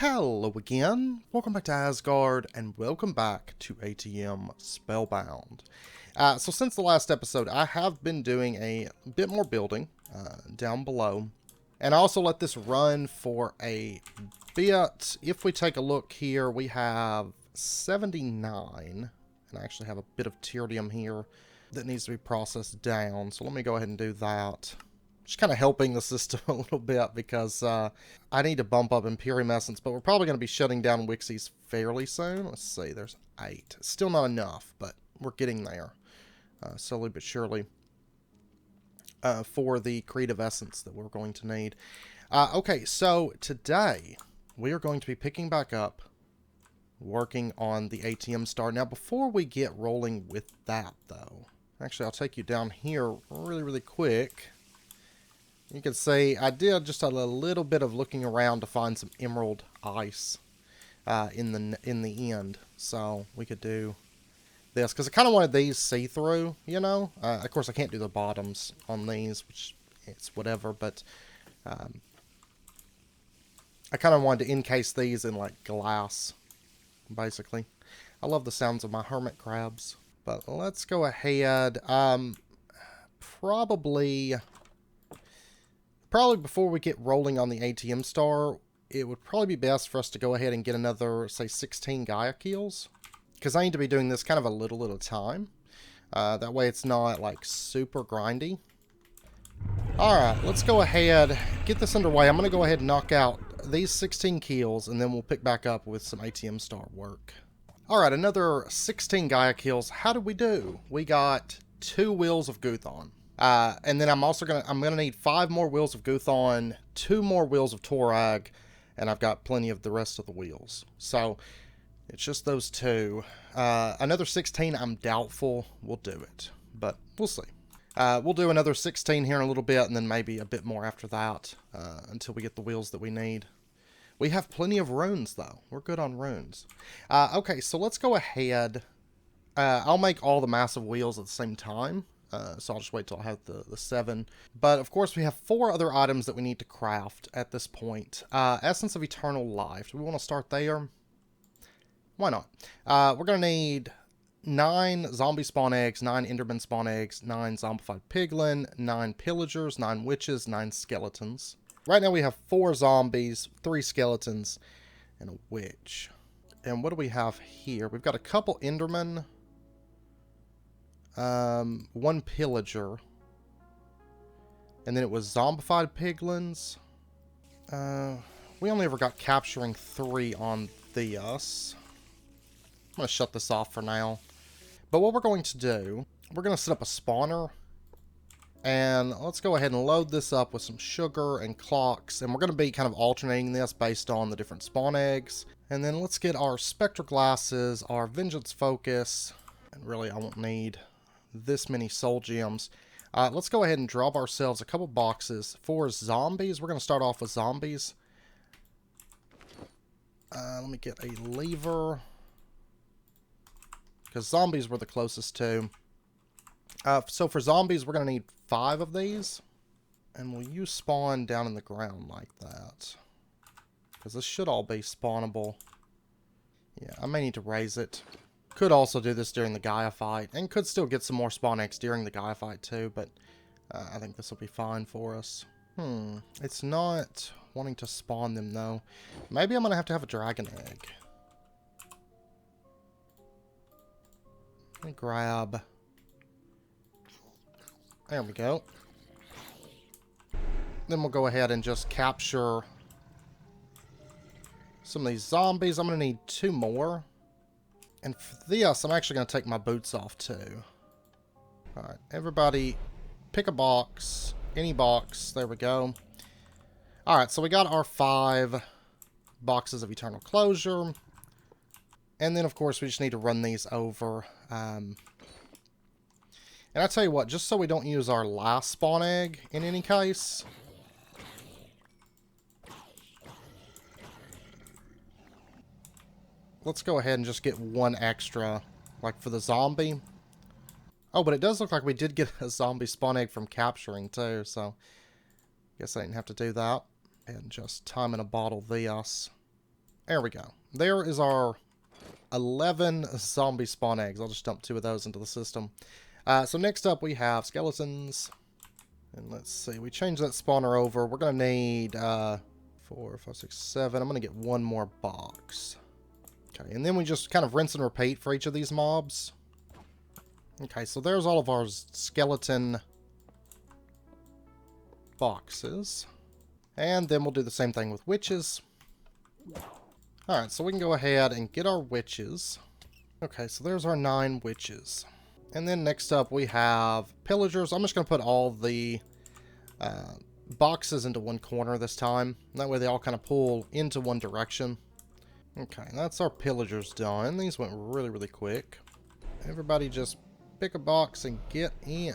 Hello again, welcome back to Asgard, and welcome back to ATM Spellbound. So since the last episode, I have been doing a bit more building down below, and I also let this run for a bit. If we take a look here, we have 79, and I actually have a bit of tyrium here that needs to be processed down, so let me go ahead and do that. Just kind of helping the system a little bit because I need to bump up Imperium Essence, but we're probably going to be shutting down Wixies fairly soon. Let's see, there's 8. Still not enough, but we're getting there slowly but surely for the Creative Essence that we're going to need. Okay, so today we are going to be picking back up working on the ATM star. Now, before we get rolling with that, though, actually, I'll take you down here really quick. You can see I did just a little bit of looking around to find some emerald ice in the end, so we could do this because I kind of wanted these see-through, you know. Of course, I can't do the bottoms on these, which it's whatever, but I kind of wanted to encase these in like glass, basically. I love the sounds of my hermit crabs, but let's go ahead. Probably before we get rolling on the ATM star, it would probably be best for us to go ahead and get another, say, 16 gaia keels. Because I need to be doing this kind of a little at a time. That way it's not, like, super grindy. Alright, let's go ahead, get this underway. I'm going to go ahead and knock out these 16 keels, and then we'll pick back up with some ATM star work. Alright, another 16 gaia keels. How did we do? We got 2 wheels of Guthon. And then I'm gonna need 5 more wheels of Guthon, 2 more wheels of Torag, and I've got plenty of the rest of the wheels. So it's just those 2. Another 16, I'm doubtful we'll do it, but we'll see. We'll do another 16 here in a little bit, and then maybe a bit more after that, until we get the wheels that we need. We have plenty of runes, though. We're good on runes. Okay, so let's go ahead. I'll make all the massive wheels at the same time. So I'll just wait till I have the 7. But, of course, we have 4 other items that we need to craft at this point. Essence of Eternal Life. Do we want to start there? Why not? We're going to need 9 zombie spawn eggs, 9 enderman spawn eggs, 9 zombified piglin, 9 pillagers, 9 witches, 9 skeletons. Right now we have 4 zombies, 3 skeletons, and a witch. And what do we have here? We've got a couple endermen. 1 pillager, and then it was zombified piglins. We only ever got capturing 3 on this. I'm going to shut this off for now. But what we're going to do, we're going to set up a spawner, and let's go ahead and load this up with some sugar and clocks, and we're going to be kind of alternating this based on the different spawn eggs. And then let's get our spectral glasses, our vengeance focus, and really I won't need this many soul gems. Let's go ahead and drop ourselves a couple boxes for zombies. We're going to start off with zombies. Let me get a lever, because zombies were the closest to. So for zombies, we're going to need 5 of these, and will you spawn down in the ground like that? Because this should all be spawnable. Yeah, I may need to raise it. Could also do this during the gaia fight, and could still get some more spawn eggs during the gaia fight too, but I think this will be fine for us. It's not wanting to spawn them though. Maybe I'm going to have a dragon egg. Let me grab... There we go. Then we'll go ahead and just capture some of these zombies. I'm going to need 2 more. And for this, I'm actually going to take my boots off too. Alright, everybody pick a box. Any box. There we go. Alright, so we got our 5 boxes of Eternal Closure. And then, of course, we just need to run these over. And I tell you what, just so we don't use our last spawn egg in any case... Let's go ahead and just get 1 extra, like for the zombie. Oh, but it does look like we did get a zombie spawn egg from capturing too, so guess I didn't have to do that. And just time in a bottle this. There we go. There is our 11 zombie spawn eggs. I'll just dump 2 of those into the system. So next up we have skeletons. And let's see, we change that spawner over. We're going to need 4, 5, 6, 7. I'm going to get 1 more box. Okay, and then we just kind of rinse and repeat for each of these mobs. Okay, so there's all of our skeleton boxes. And then we'll do the same thing with witches. Alright, so we can go ahead and get our witches. Okay, so there's our 9 witches. And then next up we have pillagers. I'm just going to put all the boxes into one corner this time. That way they all kind of pull into one direction. Okay, that's our pillagers done. These went really, really quick. Everybody just pick a box and get in.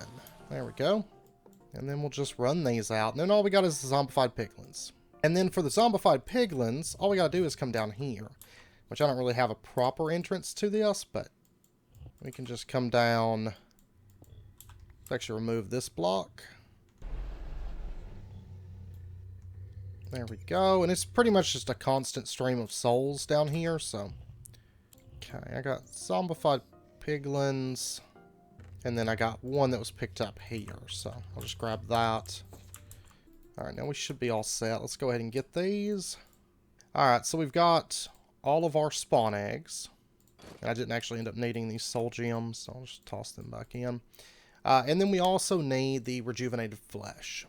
There we go. And then we'll just run these out. And then all we got is the zombified piglins. And then for the zombified piglins, all we got to do is come down here. Which I don't really have a proper entrance to this, but we can just come down. Let's actually remove this block. There we go. And it's pretty much just a constant stream of souls down here, so. Okay, I got zombified piglins. And then I got one that was picked up here, so I'll just grab that. Alright, now we should be all set. Let's go ahead and get these. Alright, so we've got all of our spawn eggs. And I didn't actually end up needing these soul gems, so I'll just toss them back in. And then we also need the rejuvenated flesh.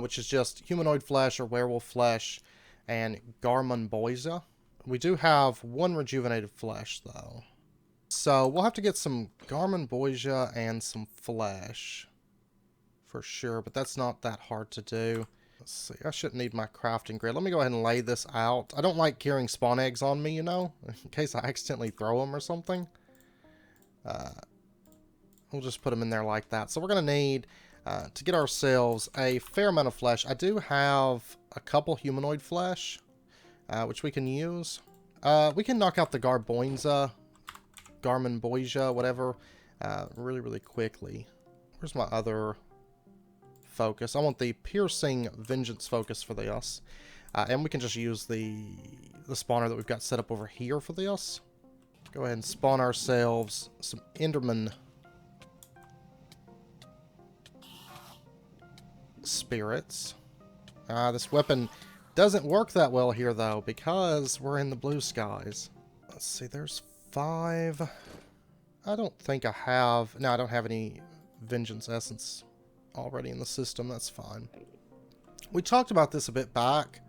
Which is just humanoid flesh or werewolf flesh and Garmonboisa. We do have 1 rejuvenated flesh, though. So we'll have to get some Garmonboisa and some flesh. For sure, but that's not that hard to do. Let's see, I shouldn't need my crafting grid. Let me go ahead and lay this out. I don't like carrying spawn eggs on me, you know, in case I accidentally throw them or something. We'll just put them in there like that. So we're going to need, to get ourselves a fair amount of flesh. I do have a couple humanoid flesh, which we can use. We can knock out the Garmonboisa, whatever, really, really quickly. Where's my other focus? I want the piercing vengeance focus for this. And we can just use the spawner that we've got set up over here for this. Go ahead and spawn ourselves some Enderman spirits. This weapon doesn't work that well here, though, because we're in the blue skies. Let's see, there's 5. I don't think I have... No, I don't have any vengeance essence already in the system. That's fine. We talked about this a bit back,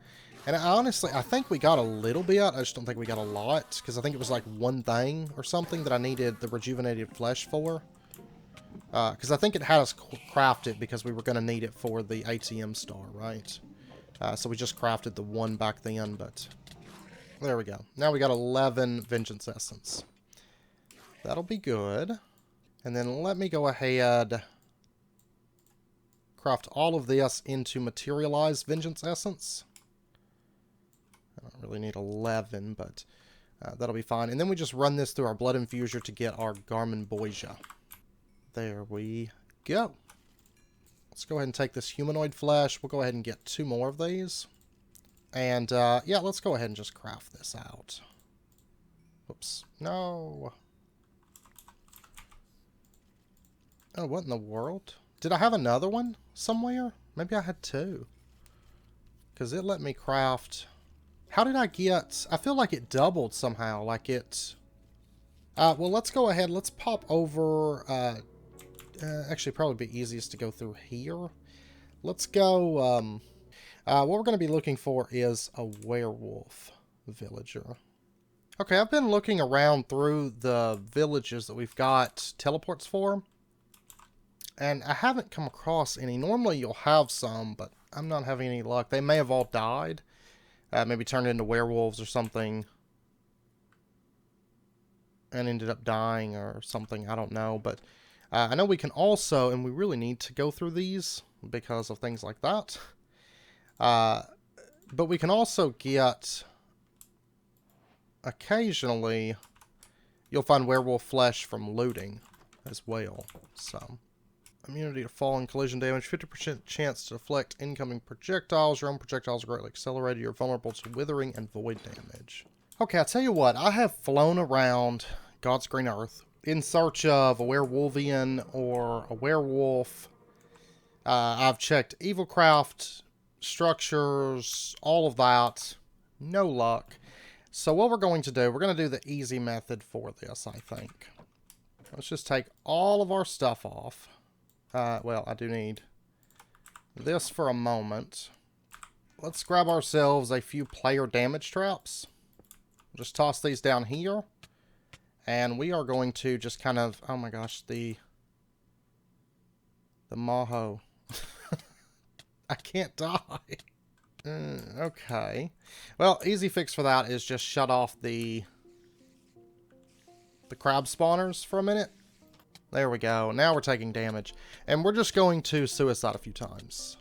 and I think we got a little bit. I just don't think we got a lot, because I think it was like 1 thing or something that I needed the rejuvenated flesh for. Because I think it had us craft it because we were going to need it for the ATM star, right? So we just crafted the 1 back then, but there we go. Now we got 11 vengeance essence. That'll be good. And then let me go ahead, craft all of this into materialized vengeance essence. I don't really need 11, but that'll be fine. And then we just run this through our blood infuser to get our Garmonboisa. There we go. Let's go ahead and take this humanoid flesh. We'll go ahead and get 2 more of these. And, yeah, let's go ahead and just craft this out. Oops. No. Oh, what in the world? Did I have another one somewhere? Maybe I had 2. Because it let me craft... How did I get... I feel like it doubled somehow. Like it... well, let's go ahead. Let's pop over... actually, probably be easiest to go through here. Let's go... what we're going to be looking for is a werewolf villager. Okay, I've been looking around through the villages that we've got teleports for. And I haven't come across any. Normally you'll have some, but I'm not having any luck. They may have all died. Maybe turned into werewolves or something. And ended up dying or something. I don't know. But I know we can also, and we really need to go through these because of things like that. But we can also get... Occasionally, you'll find werewolf flesh from looting as well. So, Immunity to fall and collision damage. 50% chance to deflect incoming projectiles. Your own projectiles are greatly accelerated. You're vulnerable to withering and void damage. Okay, I'll tell you what. I have flown around God's green earth in search of a werewolvian or a werewolf. I've checked evilcraft, structures, all of that. No luck. So what we're going to do, we're going to do the easy method for this, I think. Let's just take all of our stuff off. Well, I do need this for a moment. Let's grab ourselves a few player damage traps. Just toss these down here. And we are going to just kind of... Oh my gosh, the Maho. I can't die. Okay. Well, easy fix for that is just shut off the crab spawners for a minute. There we go. Now we're taking damage. And we're just going to suicide a few times.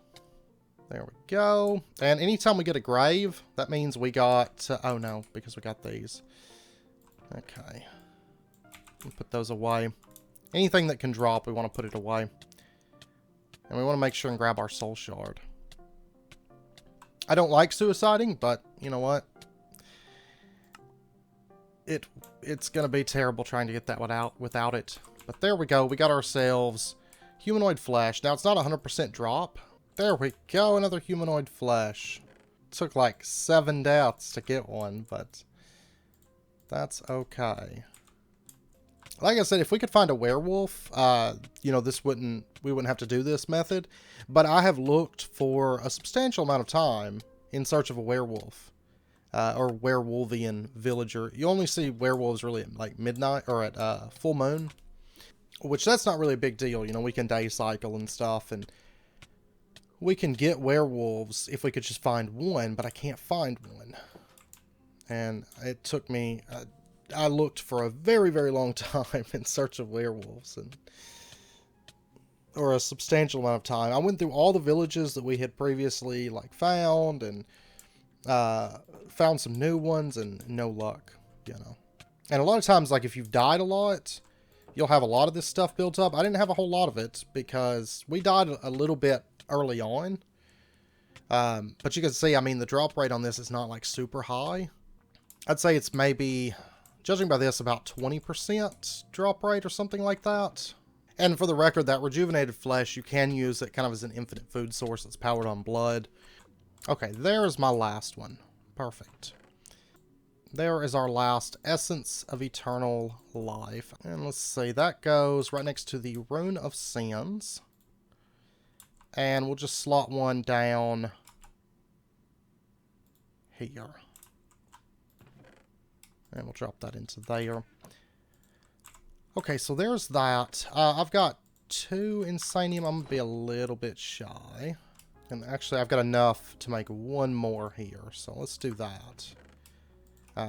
There we go. And anytime we get a grave, that means we got... oh no, because we got these. Okay. We'll put those away. Anything that can drop, we want to put it away. And we want to make sure and grab our soul shard. I don't like suiciding, but you know what? It's going to be terrible trying to get that one out without it. But there we go. We got ourselves humanoid flesh. Now, it's not 100% drop. There we go. Another humanoid flesh. Took like 7 deaths to get one, but that's okay. Like I said, if we could find a werewolf, you know, we wouldn't have to do this method. But I have looked for a substantial amount of time in search of a werewolf. Or werewolvian villager. You only see werewolves really at like midnight or at full moon. Which that's not really a big deal. You know, we can day cycle and stuff. And we can get werewolves if we could just find one. But I can't find one. And it took me... I looked for a very, very long time in search of werewolves. Or a substantial amount of time. I went through all the villages that we had previously like found. And... found some new ones and no luck, you know. And a lot of times, like, if you've died a lot, you'll have a lot of this stuff built up. I didn't have a whole lot of it because we died a little bit early on. But you can see, I mean, the drop rate on this is not, like, super high. I'd say it's maybe, judging by this, about 20% drop rate or something like that. And for the record, that rejuvenated flesh, you can use it kind of as an infinite food source that's powered on blood. Okay, there is my last one. Perfect. There is our last Essence of Eternal Life. And let's see, that goes right next to the Rune of Sins. And we'll just slot one down here. And we'll drop that into there. Okay, so there's that. I've got 2 Insanium. I'm going to be a little bit shy. And actually, I've got enough to make 1 more here. So let's do that.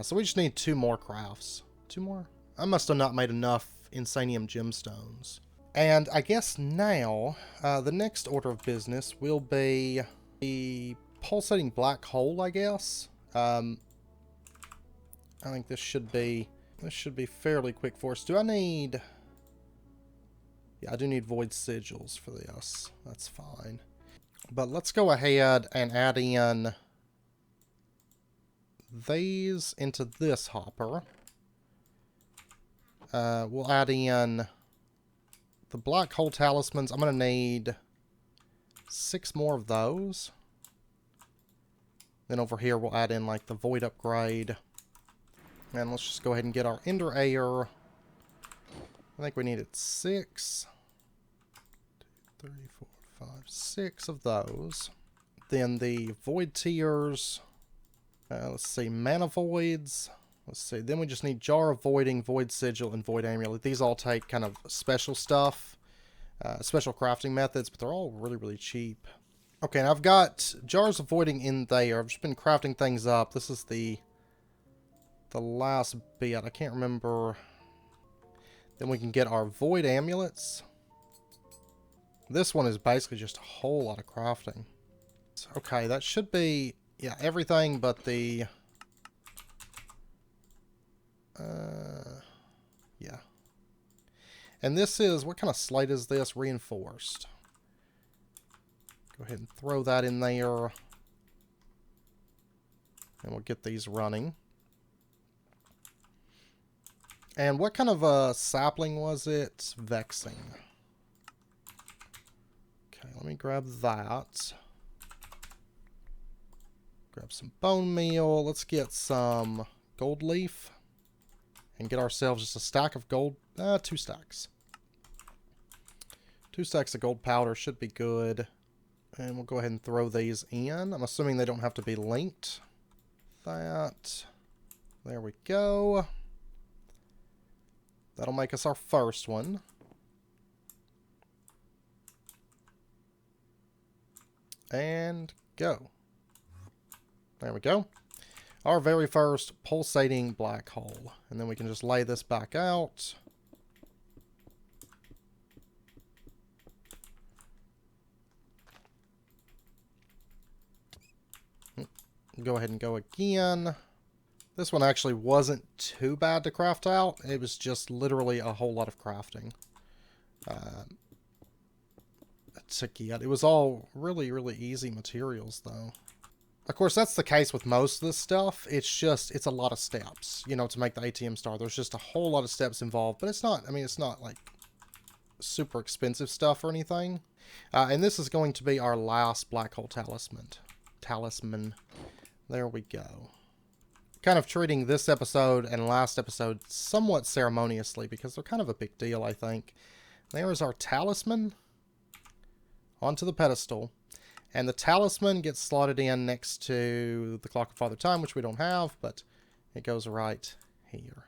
So we just need 2 more crafts. 2 more? I must have not made enough Insanium gemstones. And I guess now, the next order of business will be the pulsating black hole, I guess. I think this should be fairly quick for us. Do I need... Yeah, I do need void sigils for this. That's fine. But let's go ahead and add in these into this hopper. We'll add in the black hole talismans. I'm going to need 6 more of those. Then over here we'll add in like the void upgrade. And let's just go ahead and get our ender air. I think we needed 6. 2, 3, 4, 5, 6 of those. Then the void tears. Let's see, mana voids. Let's see, then we just need jar of voiding, void sigil, and void amulet. These all take kind of special stuff, special crafting methods, but they're all really, really cheap. Okay, and I've got jars of voiding in there. I've just been crafting things up. This is the last bit. I can't remember. Then we can get our void amulets. This one is basically just a whole lot of crafting. Okay, that should be, yeah, everything but the... yeah. And this is, what kind of slate is this? Reinforced. Go ahead and throw that in there. And we'll get these running. And what kind of a sapling was it? Vexing. Okay, let me grab that. Grab some bone meal. Let's get some gold leaf. And get ourselves just a stack of gold. 2 stacks. 2 stacks of gold powder should be good. And we'll go ahead and throw these in. I'm assuming they don't have to be linked. That. There we go. That'll make us our first one. And go. There we go. Our very first pulsating black hole. And then we can just lay this back out. Go ahead and go again. This one actually wasn't too bad to craft out. It was just literally a whole lot of crafting to get. It was all really, really easy materials, though. Of course, that's the case with most of this stuff. It's a a lot of steps, you know, to make the ATM star. There's just a whole lot of steps involved, but it's not, I mean, it's not like super expensive stuff or anything. And this is going to be our last black hole talisman. There we go. Kind of treating this episode and last episode somewhat ceremoniously because they're kind of a big deal, I think. There is our talisman onto the pedestal. And the talisman gets slotted in next to the Clock of Father Time, which we don't have, but it goes right here.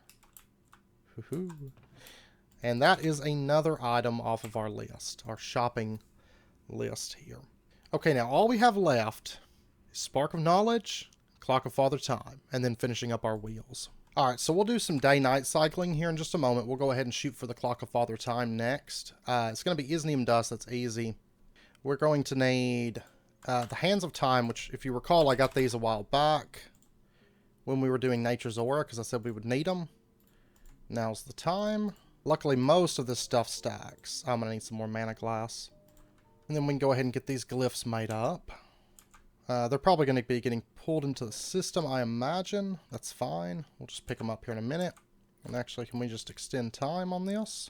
And that is another item off of our list, our shopping list here. Okay, now all we have left is Spark of Knowledge, Clock of Father Time, and then finishing up our wheels. Alright, so we'll do some day-night cycling here in just a moment. We'll go ahead and shoot for the Clock of Father Time next. It's going to be Isnium Dust, that's easy. We're going to need the Hands of Time, which, if you recall, I got these a while back when we were doing Nature's Aura, because I said we would need them. Now's the time. Luckily, most of this stuff stacks. I'm going to need some more mana glass. And then we can go ahead and get these glyphs made up. They're probably going to be getting pulled into the system, I imagine. That's fine. We'll just pick them up here in a minute. And actually, can we just extend time on this?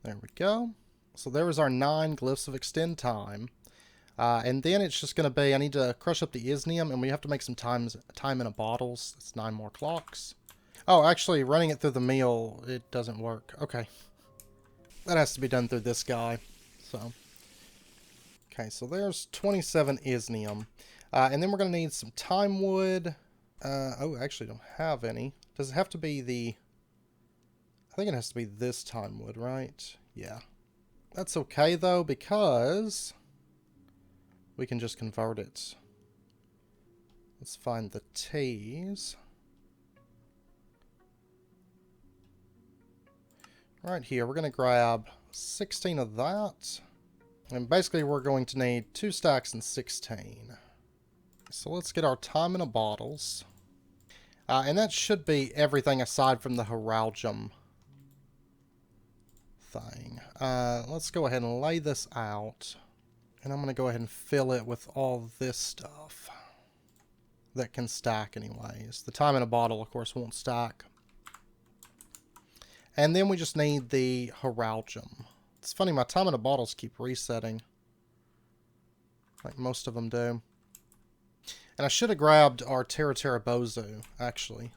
There we go. So there is our 9 glyphs of extend time. And then it's just going to be, I need to crush up the Isnium, and we have to make some time in a bottles. That's 9 more clocks. Oh, actually, running it through the meal, it doesn't work. Okay. That has to be done through this guy. So, okay, so there's 27 Isnium. And then we're going to need some time wood. Oh, I actually don't have any. Does it have to be the... I think it has to be this time wood, right? Yeah. That's okay, though, because we can just convert it. Let's find the T's. Right here, we're going to grab 16 of that. And basically, we're going to need 2 stacks and 16. So let's get our time in a bottles. And that should be everything aside from the heraldum thing. Let's go ahead and lay this out. And I'm going to go ahead and fill it with all this stuff that can stack anyways. The time in a bottle, of course, won't stack. And then we just need the heraldum. It's funny, my time in a bottles keep resetting. Like most of them do. And I should have grabbed our Terra Bozu, actually.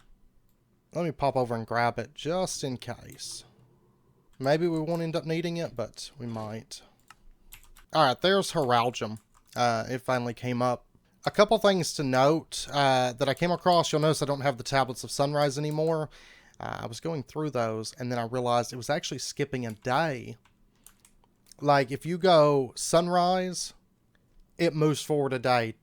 Let me pop over and grab it just in case. Maybe we won't end up needing it, but we might. Alright, there's heraldum. It finally came up. A couple things to note that I came across. You'll notice I don't have the Tablets of Sunrise anymore. I was going through those, and then I realized it was actually skipping a day. Like, if you go sunrise, it moves forward a day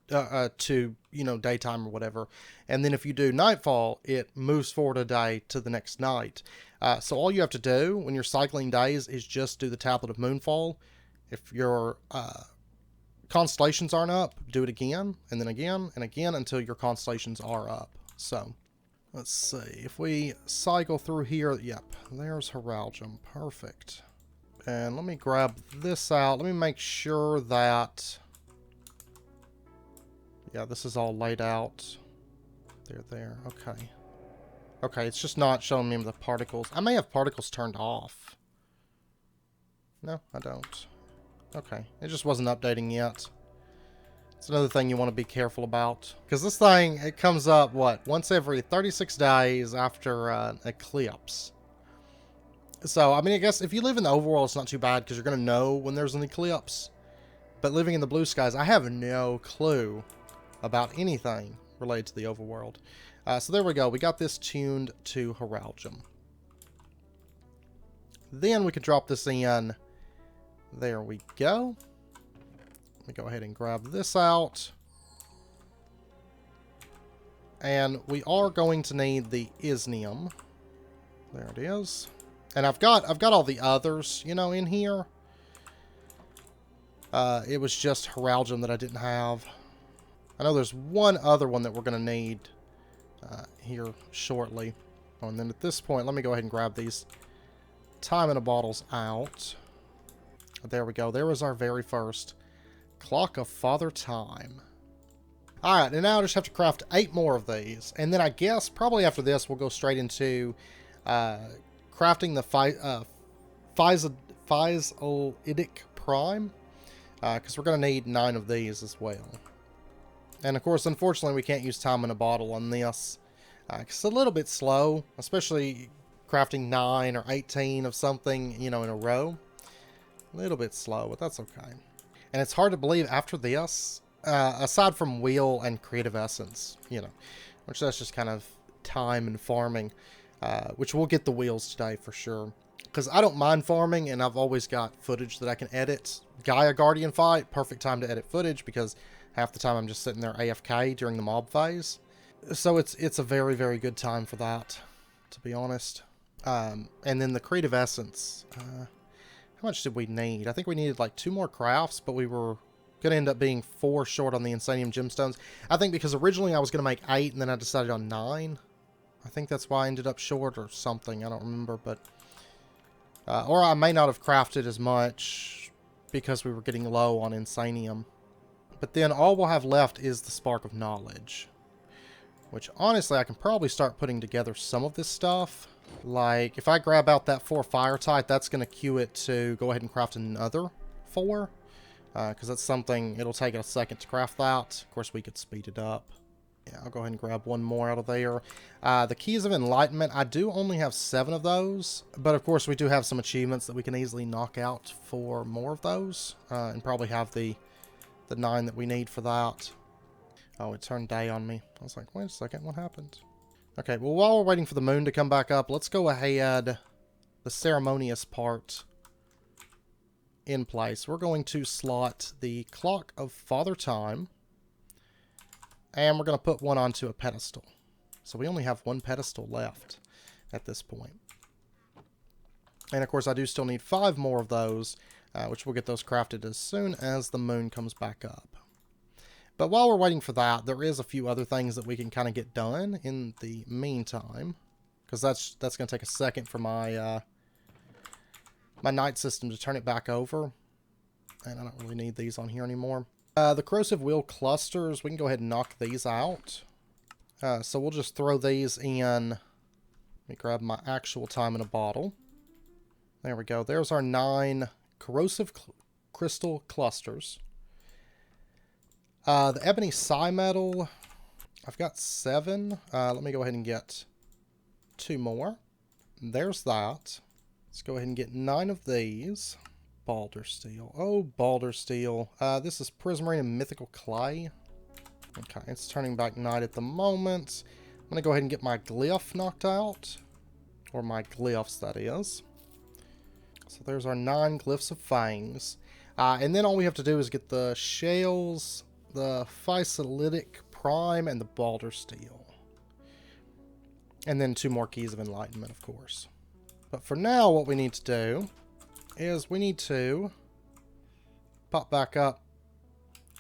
to, you know, daytime or whatever. And then if you do nightfall, it moves forward a day to the next night. So all you have to do when you're cycling days is just do the Tablet of Moonfall. If your constellations aren't up, do it again, and then again, and again, until your constellations are up. So, Let's see. If we cycle through here, yep, there's heraldum. Perfect. And let me grab this out. Let me make sure that... yeah, this is all laid out. There. Okay. Okay, it's just not showing me the particles. I may have particles turned off. No, I don't. Okay, it just wasn't updating yet. It's another thing you want to be careful about. Because this thing, it comes up, what, once every 36 days after an eclipse. So, I mean, I guess if you live in the overworld, it's not too bad because you're going to know when there's an eclipse. But living in the blue skies, I have no clue about anything related to the overworld. So there we go. We got this tuned to heraldum. Then we can drop this in. There we go. Let me go ahead and grab this out. And we are going to need the isnium. There it is. And I've got all the others, you know, in here. It was just heraldum that I didn't have. I know there's one other one that we're going to need here shortly. Oh, and then at this point, let me go ahead and grab these time in a bottles out. There we go. There was our very first Clock of Father Time. Alright, and now I just have to craft 8 more of these. And then I guess probably after this we'll go straight into crafting the faisolytic prime. Because we're going to need 9 of these as well. And of course, unfortunately, we can't use time in a bottle on this. It's a little bit slow, especially crafting 9 or 18 of something, you know, in a row. A little bit slow, but that's okay. And it's hard to believe after this, aside from wheel and creative essence, you know, which that's just kind of time and farming, which we'll get the wheels today for sure. Because I don't mind farming, and I've always got footage that I can edit. Gaia Guardian fight, perfect time to edit footage, because half the time I'm just sitting there AFK during the mob phase. So it's a very, very good time for that, to be honest. And then the creative essence. How much did we need? I think we needed like 2 more crafts, but we were going to end up being 4 short on the Insanium gemstones. I think because originally I was going to make 8, and then I decided on 9. I think that's why I ended up short or something. I don't remember, but... or I may not have crafted as much because we were getting low on Insanium. But then all we'll have left is the Spark of Knowledge. Which, honestly, I can probably start putting together some of this stuff. Like, if I grab out that 4 fire type, that's going to cue it to go ahead and craft another 4. Because that's something, it'll take a second to craft that. Of course, we could speed it up. Yeah, I'll go ahead and grab 1 more out of there. The Keys of Enlightenment, I do only have 7 of those. But, of course, we do have some achievements that we can easily knock out for more of those. And probably have the 9 that we need for that. Oh, it turned day on me. I was like, wait a second, what happened? Okay, well, while we're waiting for the moon to come back up, let's go ahead, the ceremonious part in place. We're going to slot the Clock of Father Time, and we're going to put one onto a pedestal. So we only have 1 pedestal left at this point. And of course, I do still need 5 more of those, which we'll get those crafted as soon as the moon comes back up. But while we're waiting for that, there is a few other things that we can kind of get done in the meantime. Because that's going to take a second for my my night system to turn it back over. And I don't really need these on here anymore. The corrosive wheel clusters, we can go ahead and knock these out. So we'll just throw these in. Let me grab my actual time in a bottle. There we go. There's our 9 corrosive crystal clusters. The ebony psi metal, I've got 7. Let me go ahead and get 2 more. There's that. Let's go ahead and get 9 of these. Balder steel. Oh, balder steel. This is prismarine and mythical clay. Okay, it's turning back night at the moment. I'm going to go ahead and get my glyph knocked out. Or my glyphs, that is. So there's our 9 glyphs of fangs. And then all we have to do is get the shells, the faisolytic prime, and the balder steel. And then 2 more keys of enlightenment, of course. But for now, what we need to do is we need to pop back up,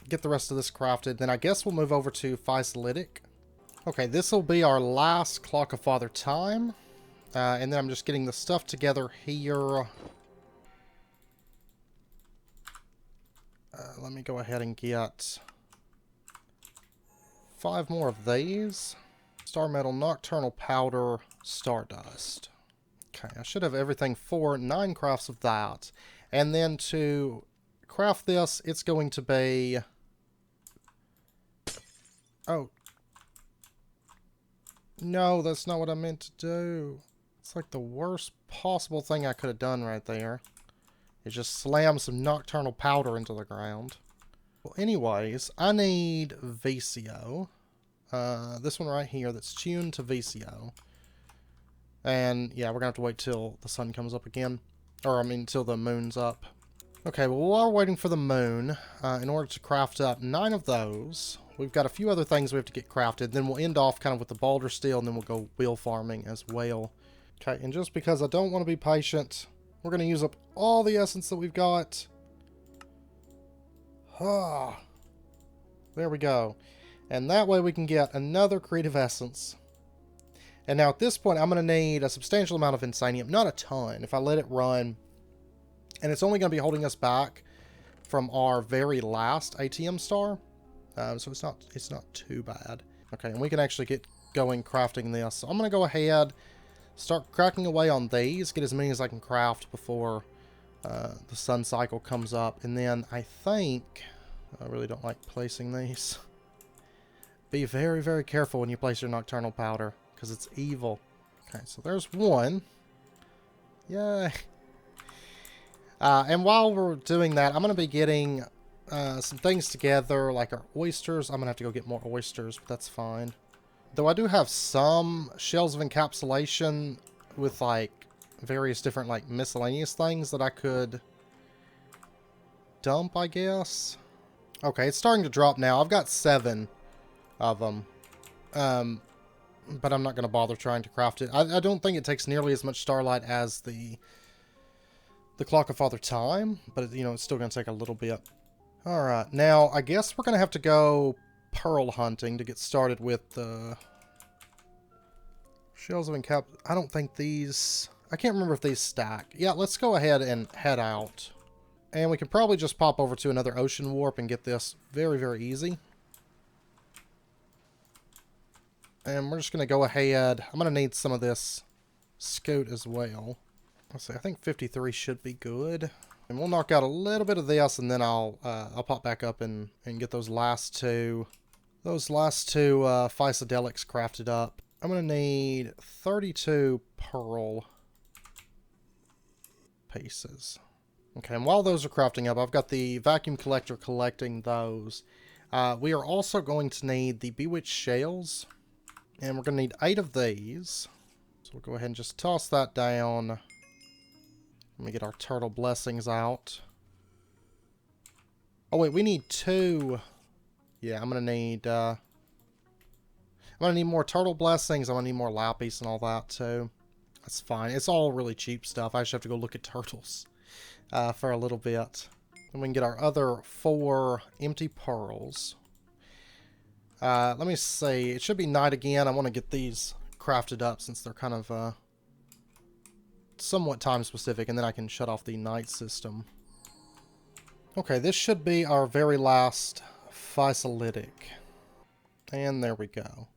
get the rest of this crafted. Then I guess we'll move over to faisolytic. Okay, this will be our last Clock of Father time. And then I'm just getting the stuff together here. Let me go ahead and get 5 more of these. Star Metal, Nocturnal Powder, Stardust. Okay, I should have everything for 9 crafts of that. And then to craft this, it's going to be... Oh. No, that's not what I meant to do. It's like the worst possible thing I could have done right there. Is just slam some Nocturnal Powder into the ground. Well, anyways, I need VCO. This one right here that's tuned to VCO. And, yeah, we're going to have to wait till the sun comes up again. Or, I mean, till the moon's up. Okay, well, while we're waiting for the moon, in order to craft up 9 of those, we've got a few other things we have to get crafted. Then we'll end off kind of with the Boulder Steel, and then we'll go wheel farming as well. Okay, and just because I don't want to be patient, we're going to use up all the essence that we've got. Ah, there we go. And that way we can get another creative essence. And now at this point, I'm going to need a substantial amount of Insanium. Not a ton. If I let it run. And it's only going to be holding us back from our very last ATM star. So it's not too bad. Okay, and we can actually get going crafting this. So I'm going to go ahead, start cracking away on these. Get as many as I can craft before the sun cycle comes up. And then I think... I really don't like placing these. Be very, very careful when you place your Nocturnal Powder, because it's evil. Okay, so there's one. Yay. And while we're doing that, I'm going to be getting some things together, like our oysters. I'm going to have to go get more oysters, but that's fine. Though I do have some shells of encapsulation with, like, various different, like, miscellaneous things that I could dump, I guess. Okay, it's starting to drop now. I've got 7 of them. But I'm not going to bother trying to craft it. I don't think it takes nearly as much starlight as the Clock of Father Time, but, you know, it's still going to take a little bit. Alright, now, I guess we're going to have to go pearl hunting to get started with the shells of encap... I don't think these... I can't remember if these stack. Yeah, let's go ahead and head out. And we can probably just pop over to another ocean warp and get this very, very easy. And we're just going to go ahead. I'm going to need some of this scoot as well. Let's see, I think 53 should be good. And we'll knock out a little bit of this, and then I'll pop back up and get those last two phaisodelics crafted up. I'm going to need 32 pearl pieces. Okay, and while those are crafting up, I've got the vacuum collector collecting those. We are also going to need the bewitched shells, and we're going to need 8 of these. So we'll go ahead and just toss that down. Let me get our turtle blessings out. Oh wait, we need 2. Yeah, I'm going to need more turtle blessings. I'm going to need more lapis and all that too. That's fine. It's all really cheap stuff. I just have to go look at turtles for a little bit. And we can get our other 4 empty pearls. Let me see. It should be night again. I want to get these crafted up since they're kind of somewhat time specific, and then I can shut off the night system. Okay, this should be our very last faisolytic. And there we go.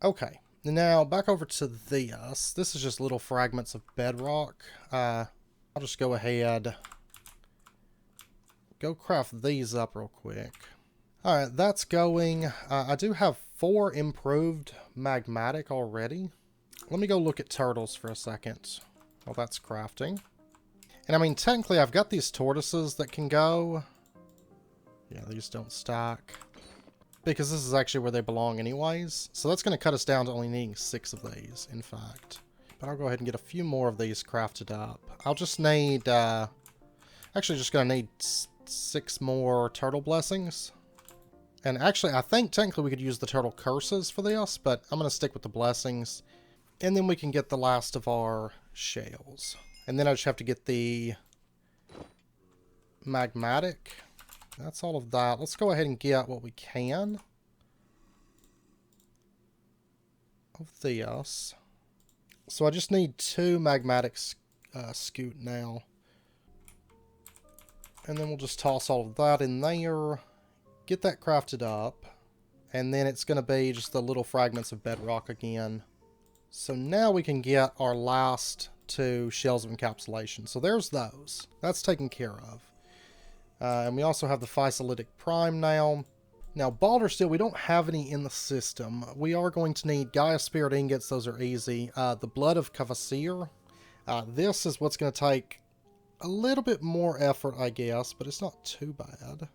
Okay, now back over to this. This is just little fragments of bedrock. I'll just go ahead, go craft these up real quick. Alright, that's going. I do have 4 improved magmatic already. Let me go look at turtles for a second while that's crafting. And I mean, technically I've got these tortoises that can go. Yeah, these don't stack, because this is actually where they belong anyways. So that's going to cut us down to only needing 6 of these, in fact. But I'll go ahead and get a few more of these crafted up. I'll just need, actually just going to need 6 more turtle blessings. And actually, I think technically we could use the turtle curses for this, but I'm going to stick with the blessings. And then we can get the last of our shells. And then I just have to get the magmatic. That's all of that. Let's go ahead and get what we can. of this. So I just need 2 magmatic scoot now. And then we'll just toss all of that in there. Get that crafted up. And then it's going to be just the little fragments of bedrock again. So now we can get our last 2 shells of encapsulation. So there's those. That's taken care of. And we also have the faisolytic prime now. Now, Balder Steel, we don't have any in the system. We are going to need Gaia Spirit Ingots. Those are easy. The Blood of Kvasir. This is what's going to take a little bit more effort, I guess, but it's not too bad.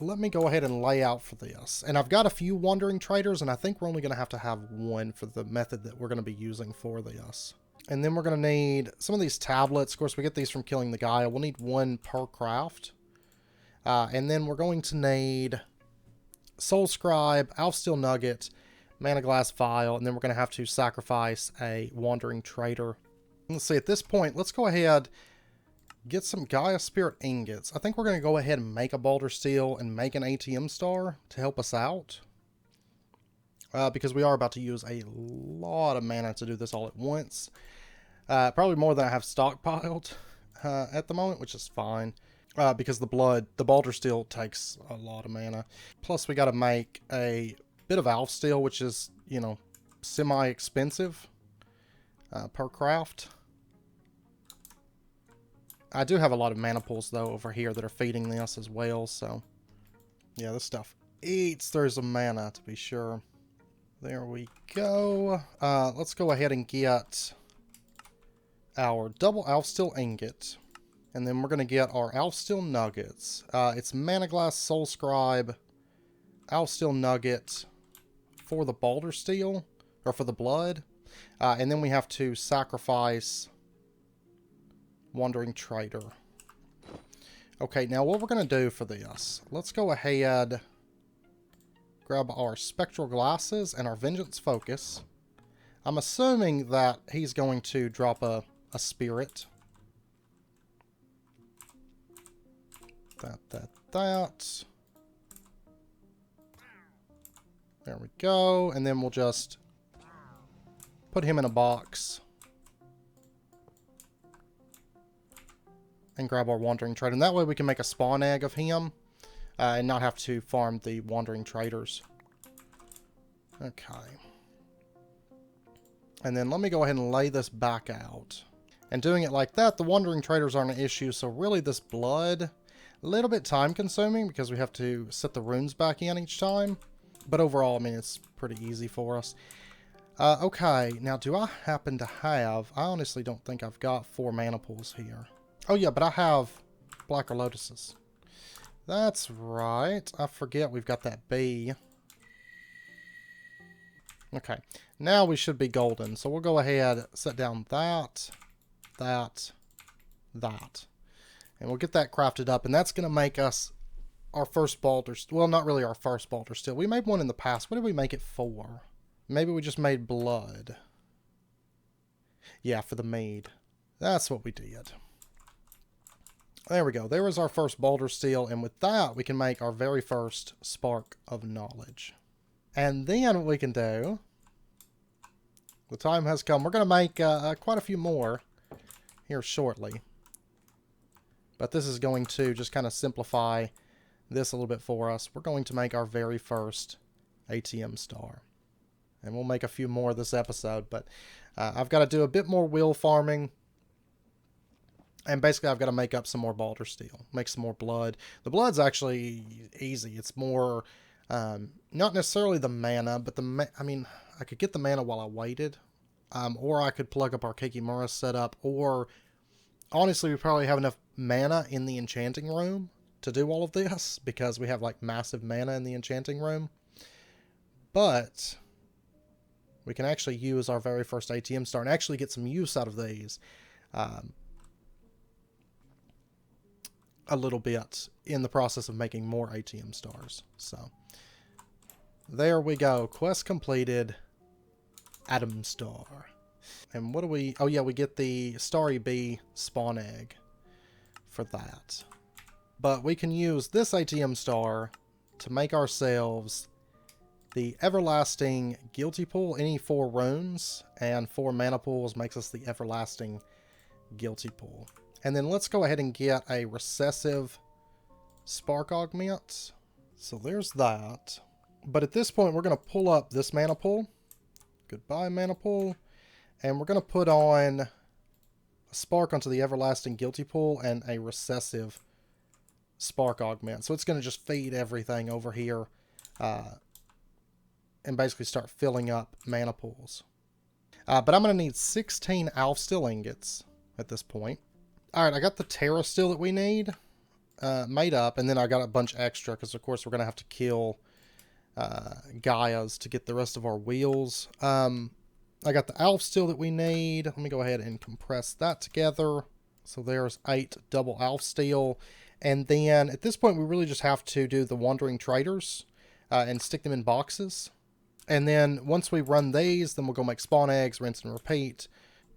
Let me go ahead and lay out for this. And I've got a few Wandering Traders, and I think we're only going to have one for the method that we're going to be using for this. And then we're going to need some of these tablets. Of course, we get these from killing the Gaia. We'll need 1 per craft. And then we're going to need Soul Scribe, Elf Steel Nugget, Mana Glass Vial, and then we're going to have to sacrifice a Wandering Trader. Let's see, at this point, let's go ahead, get some Gaia Spirit Ingots. I think we're going to go ahead and make a Balder Steel and make an ATM Star to help us out. Because we are about to use a lot of mana to do this all at once. Probably more than I have stockpiled at the moment, which is fine. Because the Balder Steel takes a lot of mana. Plus, we got to make a bit of Elf Steel, which is, you know, semi-expensive per craft. I do have a lot of mana pools, though, over here that are feeding this as well, so... yeah, this stuff eats through some mana, to be sure. There we go. Let's go ahead and get our double Elf Steel Ingot. And then we're going to get our Elf Steel Nuggets. It's Mana Glass, Soul Scribe, Elf Steel Nugget for the Balder Steel, or for the Blood. And then we have to sacrifice Wandering Trader. Okay, now what we're going to do for this, let's go ahead, grab our Spectral Glasses and our Vengeance Focus. I'm assuming that he's going to drop a Spirit. That. There we go. And then we'll just put him in a box. And grab our Wandering Trader. And that way we can make a spawn egg of him. And not have to farm the Wandering Traders. Okay. And then let me go ahead and lay this back out. And doing it like that, the Wandering Traders aren't an issue. So really this blood... a little bit time consuming because we have to set the runes back in each time. But overall, I mean, it's pretty easy for us. Okay, now do I happen to have... I honestly don't think I've got 4 mana pools here. Oh yeah, but I have Blacker Lotuses. That's right. I forget we've got that bee. Okay, now we should be golden. So we'll go ahead, set down that. And we'll get that crafted up, and that's going to make us our first Balder... well, not really our first Balder Steel. We made one in the past. What did we make it for? Maybe we just made blood. Yeah, for the mead. That's what we did. There we go. There was our first Balder Steel, and with that, we can make our very first Spark of Knowledge. And then what we can do... the time has come. We're going to make quite a few more here shortly. But this is going to just kind of simplify this a little bit for us. We're going to make our very first ATM Star. And we'll make a few more this episode. But I've got to do a bit more wheel farming. And basically I've got to make up some more Balder Steel. Make some more blood. The blood's actually easy. It's more... not necessarily the mana, but I mean, I could get the mana while I waited. Or I could plug up our Kikimura setup. Or... honestly, we probably have enough mana in the enchanting room to do all of this, because we have like massive mana in the enchanting room. But we can actually use our very first ATM Star and actually get some use out of these a little bit in the process of making more ATM Stars. So there we go. Quest completed. Atom Star. And what do we... oh yeah, we get the Starry Bee spawn egg for that. But we can use this ATM Star to make ourselves the everlasting guilty pool. Any 4 runes and 4 mana pools makes us the everlasting guilty pool. And then let's go ahead and get a recessive spark augment. So there's that. But at this point, we're going to pull up this mana pool. Goodbye, mana pool. And we're going to put on a spark onto the everlasting guilty pool and a recessive spark augment. So it's going to just feed everything over here and basically start filling up mana pools. But I'm going to need 16 Alf Steel ingots at this point. Alright, I got the Terra Steel that we need made up, and then I got a bunch extra because, of course, we're going to have to kill Gaias to get the rest of our wheels. I got the Alf Steel that we need. Let me go ahead and compress that together. So there's 8 double Alf Steel. And then at this point, we really just have to do the Wandering Traders and stick them in boxes. And then once we run these, then we'll go make spawn eggs, rinse and repeat.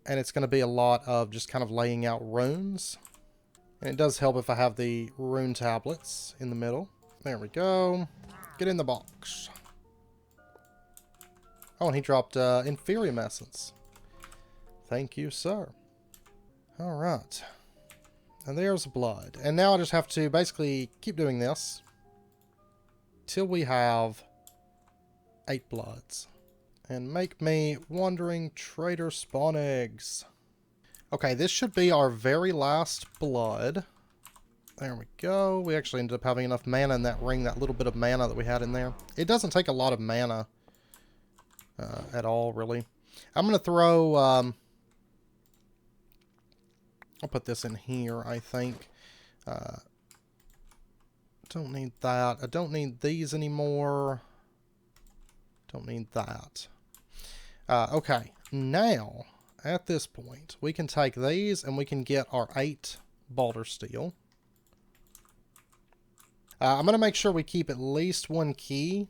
And it's going to be a lot of just kind of laying out runes. And it does help if I have the rune tablets in the middle. There we go. Get in the box. Oh, and he dropped Inferium Essence. Thank you, sir. Alright. And there's blood. And now I just have to basically keep doing this till we have 8 bloods. And make me Wandering Trader spawn eggs. Okay, this should be our very last blood. There we go. We actually ended up having enough mana in that ring, that little bit of mana that we had in there. It doesn't take a lot of mana at all, really. I'm going to throw... I'll put this in here, I think. Don't need that. I don't need these anymore. Don't need that. Okay, now, at this point, we can take these and we can get our 8 Balder Steel. I'm going to make sure we keep at least 1 key.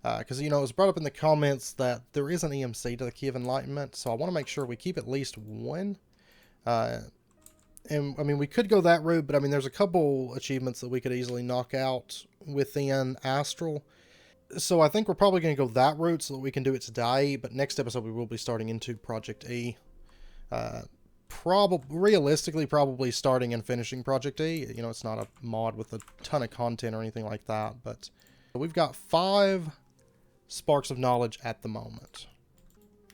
Because, you know, it was brought up in the comments that there is an EMC to the Key of Enlightenment. So I want to make sure we keep at least 1. And, I mean, we could go that route. But, I mean, there's a couple achievements that we could easily knock out within Astral. So I think we're probably going to go that route so that we can do it today. But next episode, we will be starting into Project E. Realistically, probably starting and finishing Project E. You know, it's not a mod with a ton of content or anything like that. But we've got 5... Sparks of Knowledge at the moment.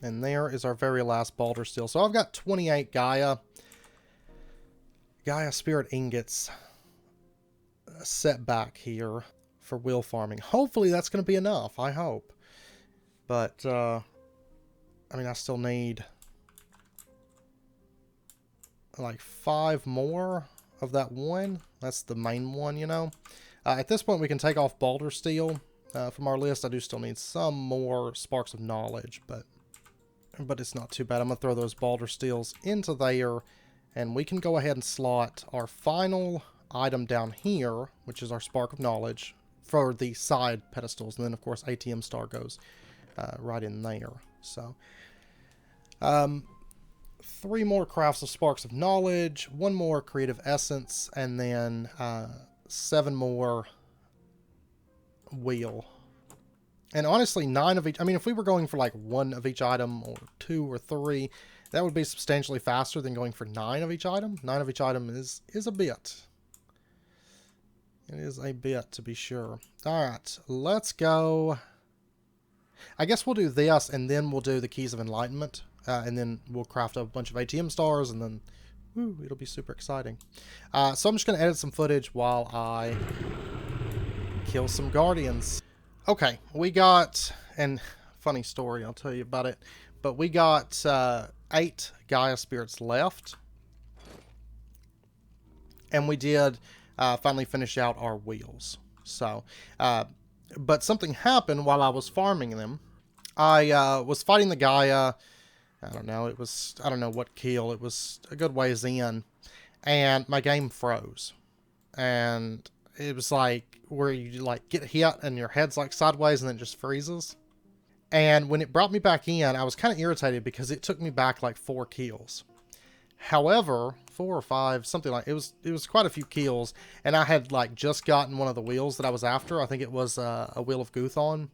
And there is our very last Balder Steel. So I've got 28 Gaia Spirit Ingots set back here for wheel farming. Hopefully that's going to be enough, I hope. But, I mean, I still need like 5 more of that one. That's the main one, you know. At this point we can take off Balder Steel. From our list, I do still need some more Sparks of Knowledge, but it's not too bad. I'm going to throw those Balder Steels into there, and we can go ahead and slot our final item down here, which is our Spark of Knowledge, for the side pedestals, and then, of course, ATM Star goes right in there. So, 3 more Crafts of Sparks of Knowledge, 1 more Creative Essence, and then 7 more... wheel. And honestly, 9 of each... I mean, if we were going for like 1 of each item, or 2 or 3, that would be substantially faster than going for 9 of each item. 9 of each item is a bit. It is a bit, to be sure. Alright, let's go. I guess we'll do this, and then we'll do the Keys of Enlightenment. And then we'll craft up a bunch of ATM stars, and then... woo, it'll be super exciting. So I'm just going to edit some footage while I... kill some guardians. Okay, we got, and funny story, I'll tell you about it, but we got 8 Gaia spirits left, and we did finally finish out our wheels. So, but something happened while I was farming them. I was fighting the Gaia, I don't know what kill, it was a good ways in, and my game froze. And it was like where you like get hit and your head's like sideways and then it just freezes. And when it brought me back in, I was kind of irritated because it took me back like 4 kills. However, 4 or 5, something like it was quite a few kills, and I had like just gotten one of the wheels that I was after. I think it was a Wheel of Guthon,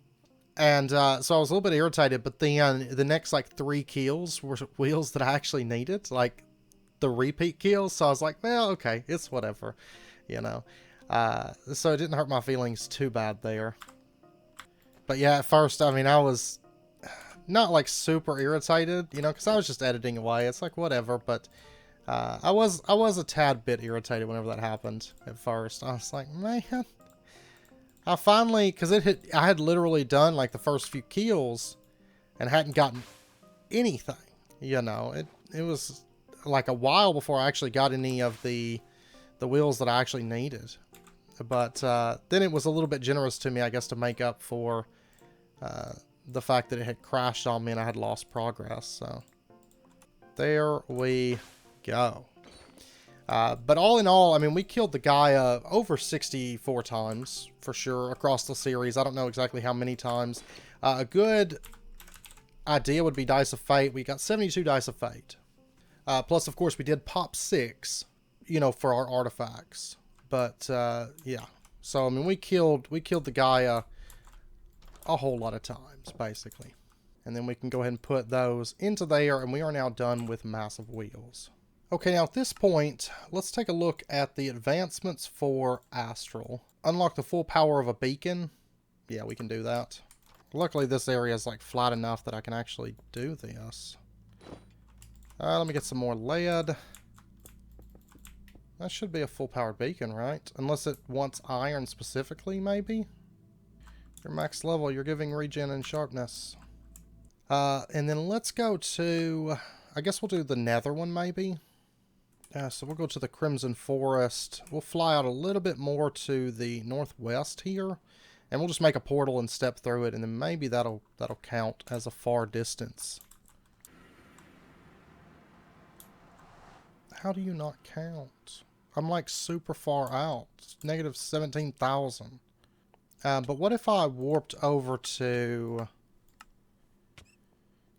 And so I was a little bit irritated, but then the next like 3 kills were wheels that I actually needed, like the repeat kills. So I was like, well, okay, it's whatever, you know. So it didn't hurt my feelings too bad there. But yeah, at first, I mean, I was not like super irritated, you know, because I was just editing away. It's like whatever, but I was a tad bit irritated whenever that happened at first. I was like, man, I finally, because I had literally done like the first few kills and hadn't gotten anything, you know. It was like a while before I actually got any of the wheels that I actually needed. But then it was a little bit generous to me, I guess, to make up for the fact that it had crashed on me and I had lost progress. So there we go. But all in all, I mean, we killed the Gaia over 64 times, for sure, across the series. I don't know exactly how many times. A good idea would be Dice of Fate. We got 72 Dice of Fate. Plus, of course, we did pop 6, you know, for our artifacts. But, yeah. So, I mean, we killed the Gaia a whole lot of times, basically. And then we can go ahead and put those into there, and we are now done with Massive Wheels. Okay, now at this point, let's take a look at the advancements for Astral. Unlock the full power of a beacon. Yeah, we can do that. Luckily, this area is like flat enough that I can actually do this. Let me get some more lead. That should be a full powered beacon, right? Unless it wants iron specifically, maybe? Your max level, you're giving regen and sharpness. And then let's go to... I guess we'll do the nether one, maybe? So we'll go to the Crimson Forest. We'll fly out a little bit more to the northwest here. And we'll just make a portal and step through it. And then maybe that'll count as a far distance. How do you not count? I'm like super far out. It's negative 17,000. But what if I warped over to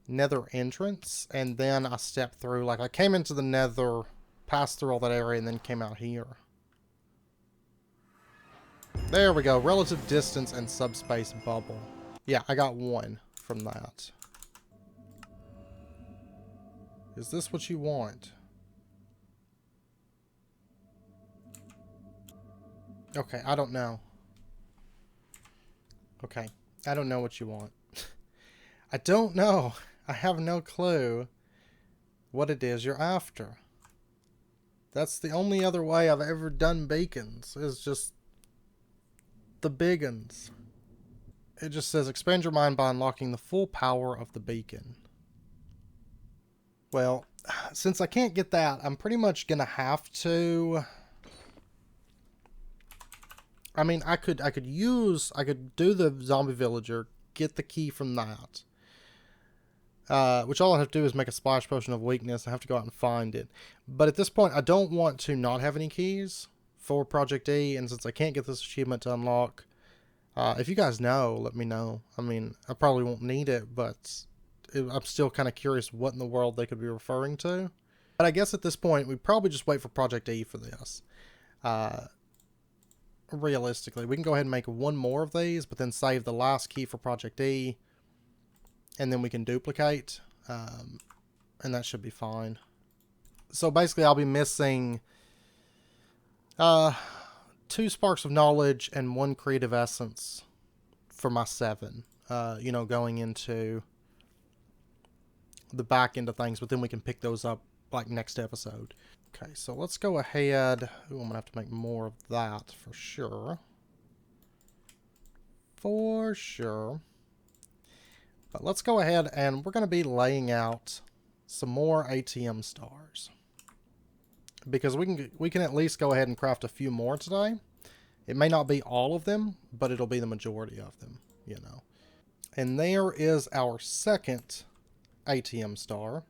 nether entrance and then I stepped through, like I came into the nether, passed through all that area, and then came out here. There we go. Relative distance and subspace bubble. Yeah, I got 1 from that. Is this what you want? Okay, I don't know. Okay, I don't know what you want. I don't know. I have no clue what it is you're after. That's the only other way I've ever done beacons, is just the big uns. It just says expand your mind by unlocking the full power of the beacon. Well, since I can't get that, I'm pretty much gonna have to... I mean, I could do the zombie villager, get the key from that. Which all I have to do is make a splash potion of weakness. I have to go out and find it. But at this point, I don't want to not have any keys for Project E. And since I can't get this achievement to unlock, if you guys know, let me know. I mean, I probably won't need it, but I'm still kind of curious what in the world they could be referring to. But I guess at this point, we probably just wait for Project E for this. Realistically, we can go ahead and make 1 more of these, but then save the last key for Project E. And then we can duplicate, and that should be fine. So basically, I'll be missing 2 Sparks of Knowledge and 1 Creative Essence for my 7. You know, going into the back end of things, but then we can pick those up like next episode. Okay, so let's go ahead. Ooh, I'm gonna have to make more of that for sure. For sure. But let's go ahead and we're going to be laying out some more ATM stars. Because we can at least go ahead and craft a few more today. It may not be all of them, but it'll be the majority of them, you know. And there is our second ATM star.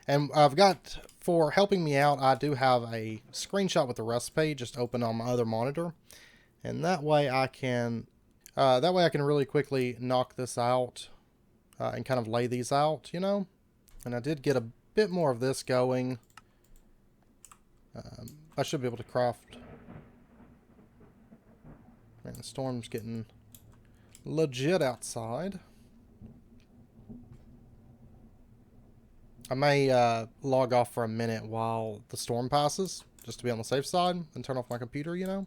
And I've got, for helping me out, I do have a screenshot with the recipe just open on my other monitor. And that way I can really quickly knock this out. And kind of lay these out, you know. And I did get a bit more of this going. I should be able to craft. Man, the storm's getting legit outside. I may log off for a minute while the storm passes, just to be on the safe side and turn off my computer, you know.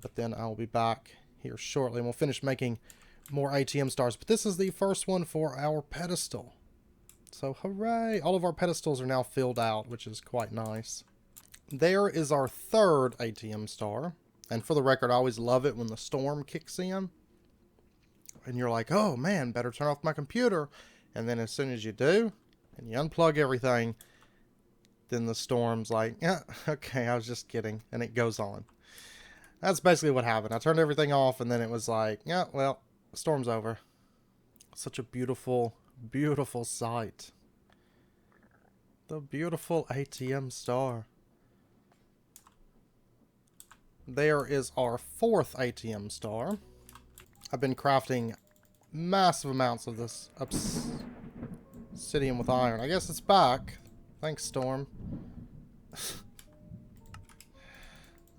But then I'll be back here shortly and we'll finish making more ATM stars. But this is the first one for our pedestal. So hooray! All of our pedestals are now filled out, which is quite nice. There is our third ATM star. And for the record, I always love it when the storm kicks in. And you're like, oh man, better turn off my computer. And then as soon as you do, and you unplug everything, then the storm's like, yeah, okay, I was just kidding. And it goes on. That's basically what happened. I turned everything off and then it was like, yeah, well, the storm's over. Such a beautiful, beautiful sight. The beautiful ATM star. There is our fourth ATM star. I've been crafting massive amounts of this obsidian with iron. I guess it's back. Thanks, Storm.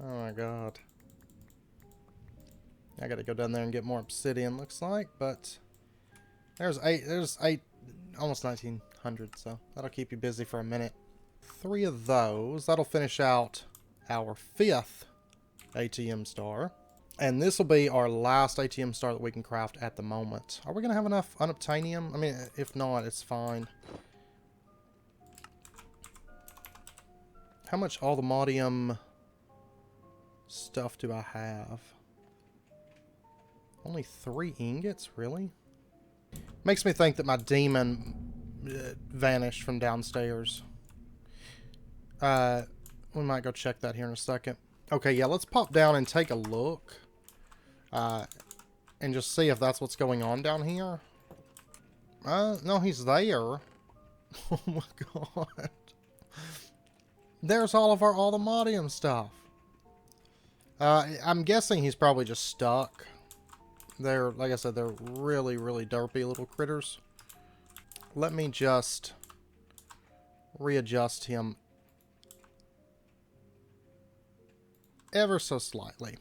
Oh my god. I gotta go down there and get more obsidian, looks like, but there's eight, almost 1900, so that'll keep you busy for a minute. 3 of those. That'll finish out our 5th ATM star. And this will be our last ATM star that we can craft at the moment. Are we going to have enough unobtainium? I mean, if not, it's fine. How much allthemodium stuff do I have? Only 3 ingots? Really? Makes me think that my demon vanished from downstairs. We might go check that here in a second. Okay, yeah, let's pop down and take a look. And just see if that's what's going on down here. No, he's there. Oh my god. There's all of our allthemodium stuff. I'm guessing he's probably just stuck. They're, like I said, they're really, really derpy little critters. Let me just readjust him ever so slightly.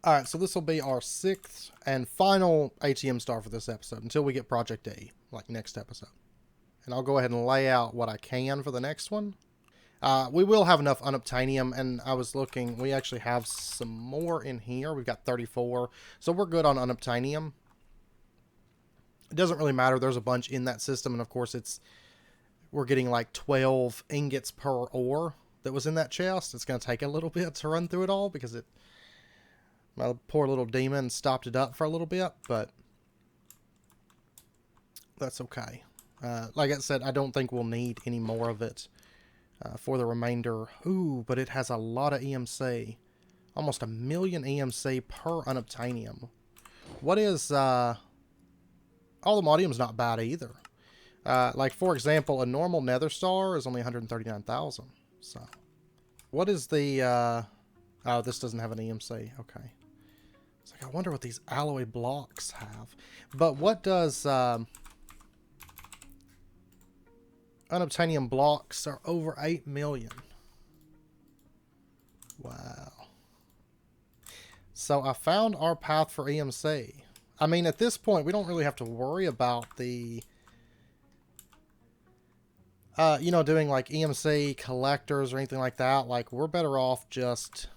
Alright, so this will be our 6th and final ATM star for this episode until we get Project A, like next episode. And I'll go ahead and lay out what I can for the next one. We will have enough unobtainium, and I was looking, we actually have some more in here. We've got 34, so we're good on unobtainium. It doesn't really matter, there's a bunch in that system, and of course we're getting like 12 ingots per ore that was in that chest. It's going to take a little bit to run through it all, because my poor little demon stopped it up for a little bit, but that's okay. Like I said, I don't think we'll need any more of it for the remainder. Ooh, but it has a lot of EMC. Almost 1 million EMC per unobtainium. What is... allthemodium's not bad either. Like, for example, a normal nether star is only 139,000. So, what is the... oh, this doesn't have an EMC. Okay. It's like, I wonder what these alloy blocks have. But what does... unobtainium blocks are over 8 million. Wow. So I found our path for EMC. I mean, at this point, we don't really have to worry about the, you know, doing like EMC collectors or anything like that. Like, we're better off just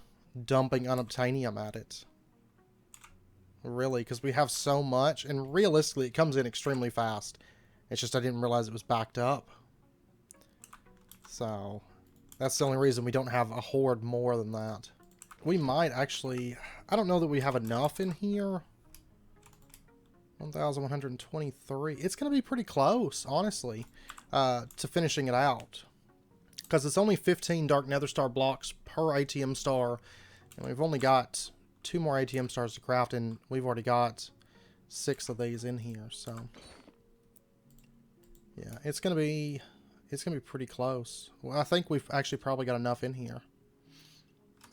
dumping unobtainium at it. Really, because we have so much, and realistically, it comes in extremely fast. It's just I didn't realize it was backed up. So, that's the only reason we don't have a horde more than that. We might actually... I don't know that we have enough in here. 1,123. It's going to be pretty close, honestly, to finishing it out. Because it's only 15 Dark Nether Star blocks per ATM star. And we've only got 2 more ATM stars to craft, and we've already got 6 of these in here. So, yeah, it's going to be... It's going to be pretty close. Well, I think we've actually probably got enough in here.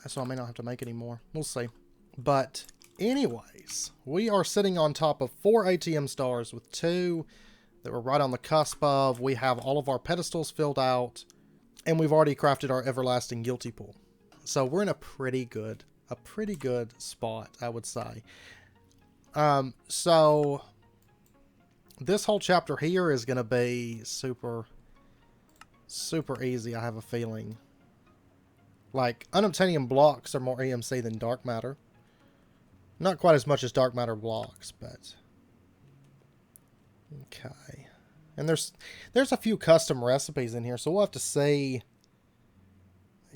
So I may not have to make any more. We'll see. But anyways, we are sitting on top of 4 ATM stars with 2 that we're right on the cusp of. We have all of our pedestals filled out. And we've already crafted our everlasting guilty pool. So we're in a pretty good spot, I would say. So this whole chapter here is going to be super easy, I have a feeling. Like, unobtainium blocks are more EMC than dark matter. Not quite as much as dark matter blocks, but... Okay. And there's a few custom recipes in here, so we'll have to see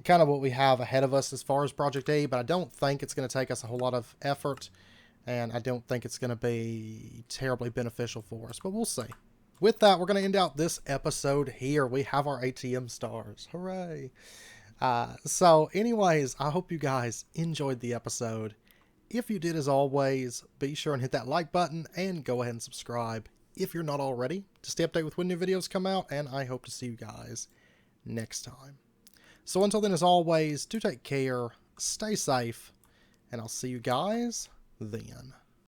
kind of what we have ahead of us as far as Project A, but I don't think it's going to take us a whole lot of effort, and I don't think it's going to be terribly beneficial for us, but we'll see. With that, we're going to end out this episode here. We have our ATM stars. Hooray! So anyways, I hope you guys enjoyed the episode. If you did, as always, be sure and hit that like button and go ahead and subscribe if you're not already to stay updated with when new videos come out, and I hope to see you guys next time. So until then, as always, do take care, stay safe, and I'll see you guys then.